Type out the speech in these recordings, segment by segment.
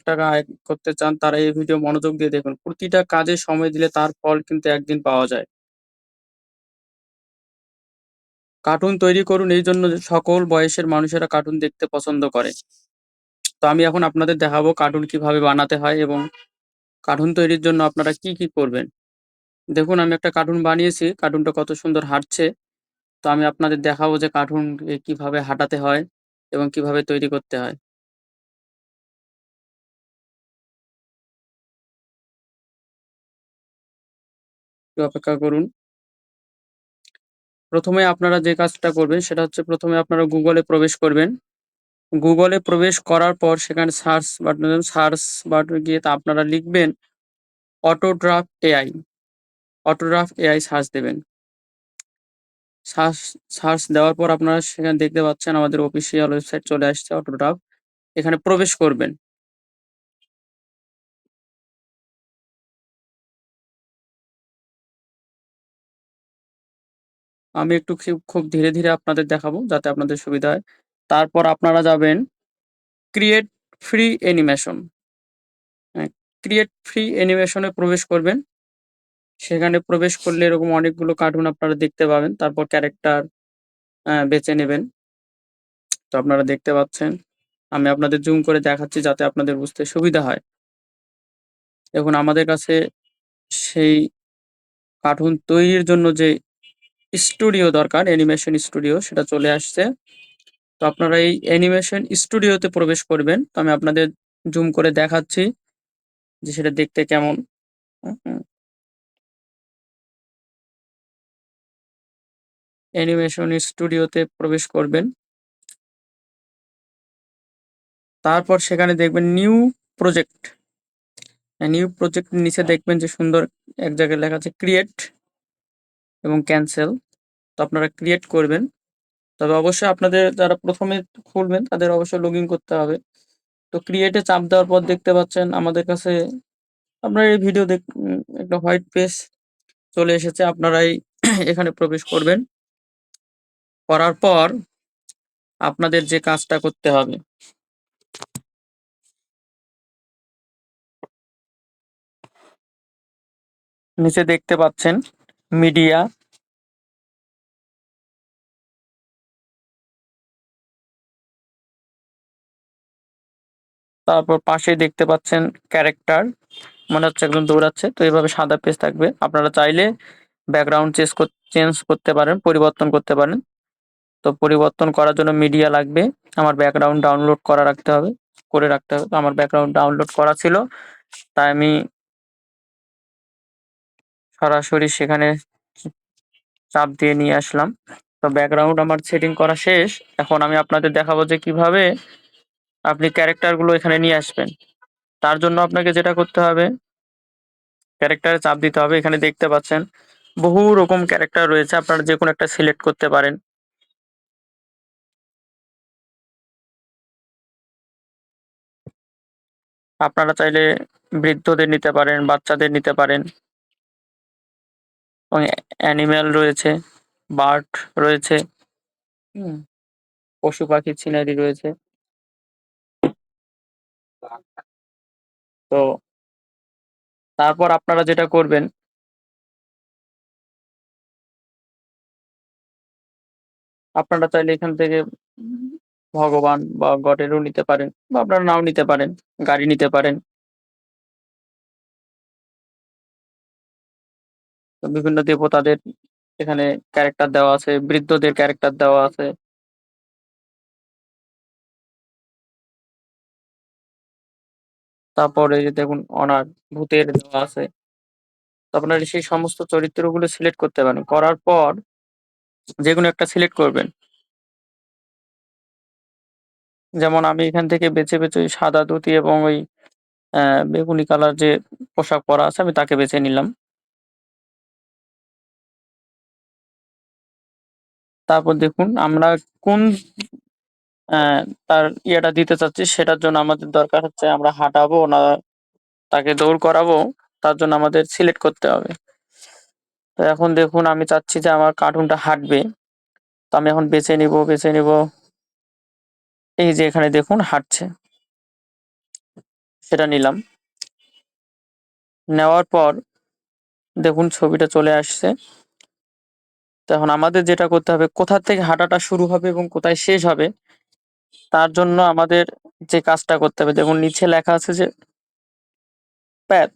টাকা আয় করতে চান তারা এই ভিডিও মনোযোগ দিয়ে দেখুন। প্রতিটা কাজে সময় দিলে তার ফল কিন্তু একদিন পাওয়া যায়। কার্টুন তৈরি করুন এইজন্য যে সকল বয়সের মানুষেরা কার্টুন দেখতে পছন্দ করে। তো আমি এখন আপনাদের দেখাবো কার্টুন কিভাবে বানাতে হয় এবং কার্টুন তৈরির জন্য আপনারা কি করবেন। দেখুন আমি একটা কার্টুন বানিয়েছি। কার্টুনটা কত সুন্দর হাঁটছে। তো আমি আপনাদের দেখাবো যে কার্টুন কিভাবে হাঁটাতে হয় এবং কিভাবে তৈরি করতে হয়। একটু অপেক্ষা করুন। ১ম এ আপনারা যে কাজটা করবেন সেটা হচ্ছে ১ম এ আপনারা Google এ প্রবেশ করবেন। Google এ প্রবেশ করার পর সেখানে সার্চ বাটনে গিয়ে তা আপনারা লিখবেন অটোড্রাফট এআই। অটোড্রাফট এআই সার্চ দেবেন। সার্চ সার্চ দেওয়ার পর আপনারা সেখানে দেখতে পাচ্ছেন আমাদের অফিসিয়াল ওয়েবসাইট চলে আসছে অটোড্রাফট। এখানে প্রবেশ করবেন। আমি একটু খুব ধীরে আপনাদের দেখাবো যাতে আপনাদের সুবিধা হয়। তারপর আপনারা যাবেন ক্রিয়েট ফ্রি অ্যানিমেশন। হ্যাঁ, ক্রিয়েট ফ্রি অ্যানিমেশন এ প্রবেশ করবেন। সেখানে প্রবেশ করলে এরকম অনেকগুলো কার্টুন আপনারা দেখতে পাবেন। তারপর ক্যারেক্টার বেছে নেবেন। তো আপনারা দেখতে পাচ্ছেন। আমি আপনাদের জুম করে দেখাচ্ছি যাতে আপনাদের বুঝতে সুবিধা হয়। দেখুন আমাদের কাছে সেই কার্টুন তৈরির জন্য যে স্টুডিও দরকার অ্যানিমেশন স্টুডিও সেটা চলে আসছে। তো আপনারা এই অ্যানিমেশন স্টুডিওতে প্রবেশ করবেন। তো আমি আপনাদের জুম করে দেখাচ্ছি যে সেটা দেখতে কেমন। অ্যানিমেশন স্টুডিওতে প্রবেশ করবেন। তারপর সেখানে দেখবেন নিউ প্রজেক্ট। নিউ প্রজেক্ট নিচে দেখবেন যে সুন্দর এক জায়গায় লেখা আছে ক্রিয়েট এবং ক্যানসেল। তো আপনারা ক্রিয়েট করবেন। তবে অবশ্যই আপনাদের যারা ১ম এ খুলবেন তাদের অবশ্যই লগইন করতে হবে। তো ক্রিয়েট এ চাপ দেওয়ার পর দেখতে পাচ্ছেন আমাদের কাছে আপনার এই ভিডিও একটা হোয়াইট পেজ চলে এসেছে। আপনারা এই এখানে প্রবেশ করবেন। করার পর আপনাদের যে কাজটা করতে হবে, নিচে দেখতে পাচ্ছেন মিডিয়া, তারপর পাশেই দেখতে পাচ্ছেন ক্যারেক্টার। মনে হচ্ছে একজন দৌড়াচ্ছে। তো এভাবে সাদা পেজ থাকবে। আপনারা চাইলে ব্যাকগ্রাউন্ড চেঞ্জ করতে পারেন, পরিবর্তন করতে পারেন। তো পরিবর্তন করার জন্য মিডিয়া লাগবে। আমার ব্যাকগ্রাউন্ড ডাউনলোড করে রাখতে হবে। তো আমার ব্যাকগ্রাউন্ড ডাউনলোড করা ছিল। তাই আমি সরাসরি সেখানে চাপ দিয়ে নিয়ে আসলাম। তো ব্যাকগ্রাউন্ড আমার সেটিং করা শেষ। এখন আমি আপনাদের দেখাবো যে কিভাবে আপনি ক্যারেক্টার গুলো এখানে নিয়ে আসবেন। তার জন্য আপনাকে যেটা করতে হবে, ক্যারেক্টারে চাপ দিতে হবে। এখানে দেখতে পাচ্ছেন বহু রকম ক্যারেক্টার রয়েছে। আপনারা যেকোনো একটা সিলেক্ট করতে পারেন। আপনারা চাইলে বৃদ্ধদের নিতে পারেন, বাচ্চাদের নিতে পারেন এবং অ্যানিমেল রয়েছে, বার্ড রয়েছে, হুম, পশু-পাখির সিনারি রয়েছে। তো তারপর আপনারা যেটা করবেন, আপনারা চাইলে এখান থেকে ভগবান বা গডেরও নিতে পারেন বা আপনারা নাও নিতে পারেন, গাড়ি নিতে পারেন। তো বিভিন্ন দেবতাদের এখানে ক্যারেক্টার দেওয়া আছে, বৃদ্ধদের ক্যারেক্টার দেওয়া আছে। তারপরে এই যে দেখুন অনার, ভূতের দেওয়া আছে। তো আপনারা সেই সমস্ত চরিত্রগুলো সিলেক্ট করতে পারেন। করার পর যেকোনো একটা সিলেক্ট করবেন। যেমন আমি এখান থেকে বেছে ওই সাদা ধুতি এবং ওই বেগুনি কালার যে পোশাক পরা আছে আমি তাকে বেছে নিলাম। তারপর দেখুন আমরা কোন অ্যা তার ইয়েটা দিতে চাচ্ছি সেটার জন্য আমাদের দরকার হচ্ছে আমরা হাঁটাবো না তাকে দৌড় করাবো, তার জন্য আমাদের সিলেক্ট করতে হবে। তো এখন দেখুন আমি চাচ্ছি যে আমার কার্টুনটা হাঁটবে। তো আমি এখন বেছে নিব এই যে এখানে দেখুন হাঁটছে। সেটা নিলাম। নেওয়ার পর দেখুন ছবিটা চলে আসছে। তো এখন আমাদের যেটা করতে হবে, কোথা থেকে হাঁটাটা শুরু হবে এবং কোথায় শেষ হবে, তার জন্য আমাদের যে কাজটা করতে হবে, দেখুন নিচে লেখা আছে যে প্যাথ,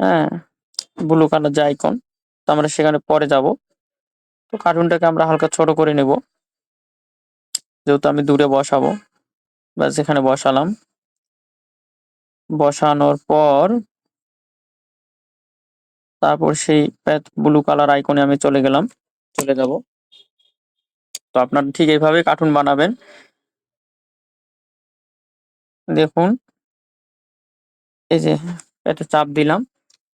হ্যাঁ, ব্লু কালার যে আইকন। তো আমরা সেখানে পরে যাব। তো কার্টুনটাকে আমরা হালকা ছোট করে নেব, যেহেতু আমি দূরে বসাবো। ব্যাস এখানে বসালাম। বসানোর পর তারপর সেই প্যাথ ব্লু কালার আইকনে আমি চলে যাব। তো আপনারা ঠিক এইভাবে কার্টুন বানাবেন। দেখুন এই যে এটা চাপ দিলাম।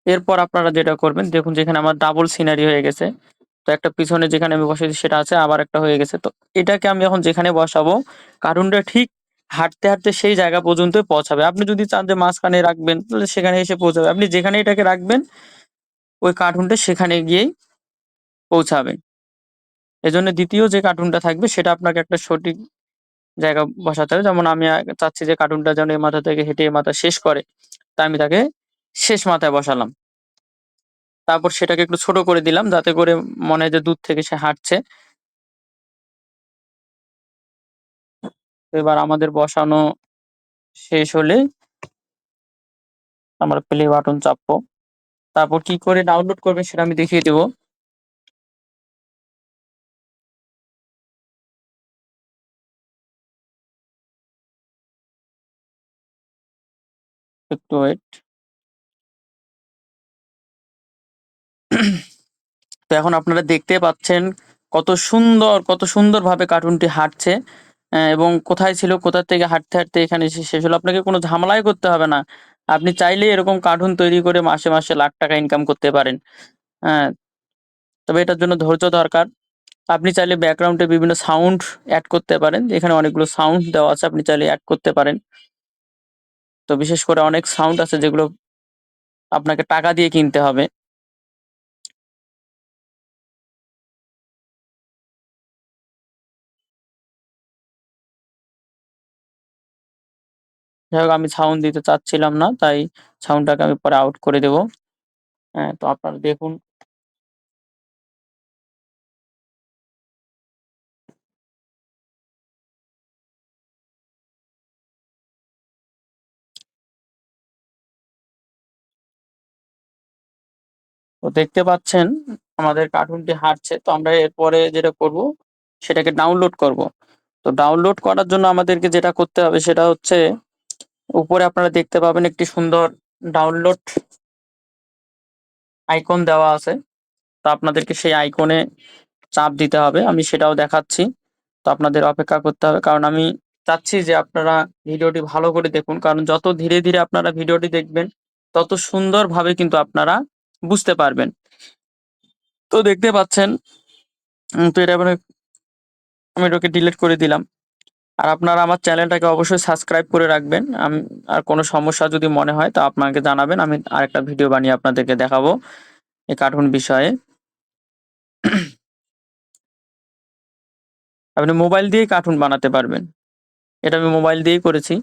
এরপর আপনারা যেটা করবেন, দেখুন যেখানে আমার ডাবল সিনারি হয়ে গেছে। তো একটা পিছনে যেখানে আমি বসেছি সেটা আছে, আবার একটা হয়ে গেছে। তো এটাকে আমি এখন যেখানে বসাবো, কার্টুনটা ঠিক হাঁটতে হাঁটতে সেই জায়গা পর্যন্ত পৌঁছাবে। আপনি যদি চান যে মাঝখানে রাখবেন, তাহলে সেখানে এসে পৌঁছাবে। আপনি যেখানে এটাকে রাখবেন, ওই কার্টুনটা সেখানে গিয়েই পৌঁছাবে। এজন্য দ্বিতীয় যে কার্টুনটা থাকবে সেটা আপনাকে একটা সঠিক জায়গা বসাতে হবে। যেমন আমি চাচ্ছি যে কার্টুনটা যেন এই মাথা থেকে হেঁটে এই মাথা শেষ করে, তাই আমি তাকে শেষ মাথায় বসালাম। তারপর সেটাকে একটু ছোট করে দিলাম, যাতে করে মনে হয় যে দূর থেকে সে হাঁটছে। তো এবার আমাদের বসানো শেষ হলে আমরা প্লে বাটন চাপবো। তারপর কি করে ডাউনলোড করবে সেটা আমি দেখিয়ে দেবো। একটু ওয়েট। তো এখন আপনারা দেখতে পাচ্ছেন কত সুন্দরভাবে কার্টুনটি হাঁটছে। এবং কোথায় ছিল, কোথা থেকে হাঁটতে হাঁটতে এখানে এসে শেষ হলো। আপনাকে কোনো ঝামেলাই করতে হবে না। আপনি চাইলেই এরকম কার্টুন তৈরি করে মাসে মাসে লাখ টাকা ইনকাম করতে পারেন। হ্যাঁ, তবে এটার জন্য ধৈর্য দরকার। আপনি চাইলে ব্যাকগ্রাউন্ডে বিভিন্ন সাউন্ড অ্যাড করতে পারেন। এখানে অনেকগুলো সাউন্ড দেওয়া আছে, আপনি চাইলে অ্যাড করতে পারেন। তো বিশেষ করে অনেক সাউন্ড আছে যেগুলো আপনাকে টাকা দিয়ে কিনতে হবে। যাই হোক, আমি সাউন্ড দিতে চাচ্ছিলাম না, তাই সাউন্ডটাকে আমি পরে আউট করে দেব। হ্যাঁ, তো আপনারা দেখুন। তো দেখতে পাচ্ছেন আমাদের কার্টুনটি হাঁটছে। তো আমরা এরপরে যেটা করব, সেটাকে ডাউনলোড করব। তো ডাউনলোড করার জন্য আমাদেরকে যেটা করতে হবে সেটা হচ্ছে, উপরে আপনারা দেখতে পাবেন একটি সুন্দর ডাউনলোড আইকন দেওয়া আছে। তো আপনাদেরকে সেই আইকনে চাপ দিতে হবে। আমি সেটাও দেখাচ্ছি। তো আপনাদের অপেক্ষা করতে হবে, কারণ আমি চাচ্ছি যে আপনারা ভিডিওটি ভালো করে দেখুন। কারণ যত ধীরে ধীরে আপনারা ভিডিওটি দেখবেন, তত সুন্দরভাবে কিন্তু আপনারা বুঝতে পারবেন। তো দেখতে পাচ্ছেন, তো এটা এবারে আমি এটাকে ডিলিট করে দিলাম। আর আপনারা আমার চ্যানেলটাকে অবশ্যই সাবস্ক্রাইব করে রাখবেন। আর কোনো সমস্যা যদি মনে হয় তো আপনাকে জানাবেন। আমি আরেকটা ভিডিও বানিয়ে আপনাদেরকে দেখাবো এই কার্টুন বিষয়ে। আপনি মোবাইল দিয়েই কার্টুন বানাতে পারবেন। এটা আমি মোবাইল দিয়েই করেছি।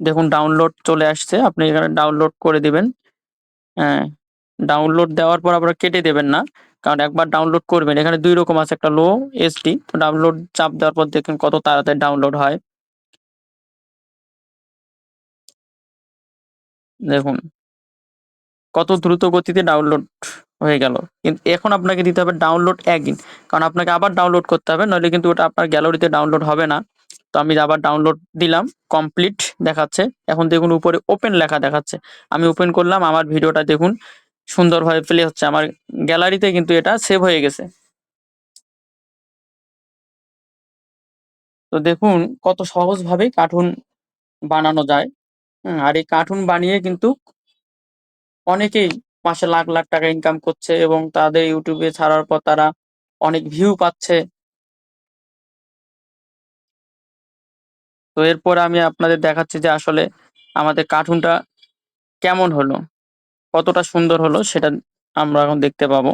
দেখুন ডাউনলোড চলে আসছে। আপনি এখানে ডাউনলোড করে দিবেন। হ্যাঁ, ডাউনলোড দেওয়ার পর আপনারা কেটে দেবেন না। কারণ একবার ডাউনলোড করবেন, এখানে ২ রকম আছে, একটা লো এসডি। তো ডাউনলোড চাপ দেওয়ার পর দেখুন কত তাড়াতাড়ি ডাউনলোড হয়। দেখুন কত দ্রুত গতিতে ডাউনলোড হয়ে গেল। কিন্তু এখন আপনাকে দিতে হবে ডাউনলোড অ্যাগেইন। কারণ আপনাকে আবার ডাউনলোড করতে হবে, নইলে কিন্তু ওটা আপনার গ্যালারিতে ডাউনলোড হবে না। তো আমি আবার ডাউনলোড দিলাম, কমপ্লিট দেখাচ্ছে। এখন দেখুন উপরে ওপেন লেখা দেখাচ্ছে। আমি ওপেন করলাম, আমার ভিডিওটা দেখুন সুন্দরভাবে প্লে হচ্ছে। আমার গ্যালারিতে কিন্তু এটা সেভ হয়ে গেছে। তো দেখুন কত সহজভাবে কার্টুন বানানো যায়। আর এই কার্টুন বানিয়ে কিন্তু অনেকেই মাসে লাখ লাখ টাকা ইনকাম করছে, এবং তাদের ইউটিউবে ছাড়ার পর তারা অনেক ভিউ পাচ্ছে। তো এরপরে আমি আপনাদের দেখাচ্ছি যে আসলে আমাদের কার্টুনটা কেমন হলো, কতটা সুন্দর হলো সেটা আমরা এখন দেখতে পাবো।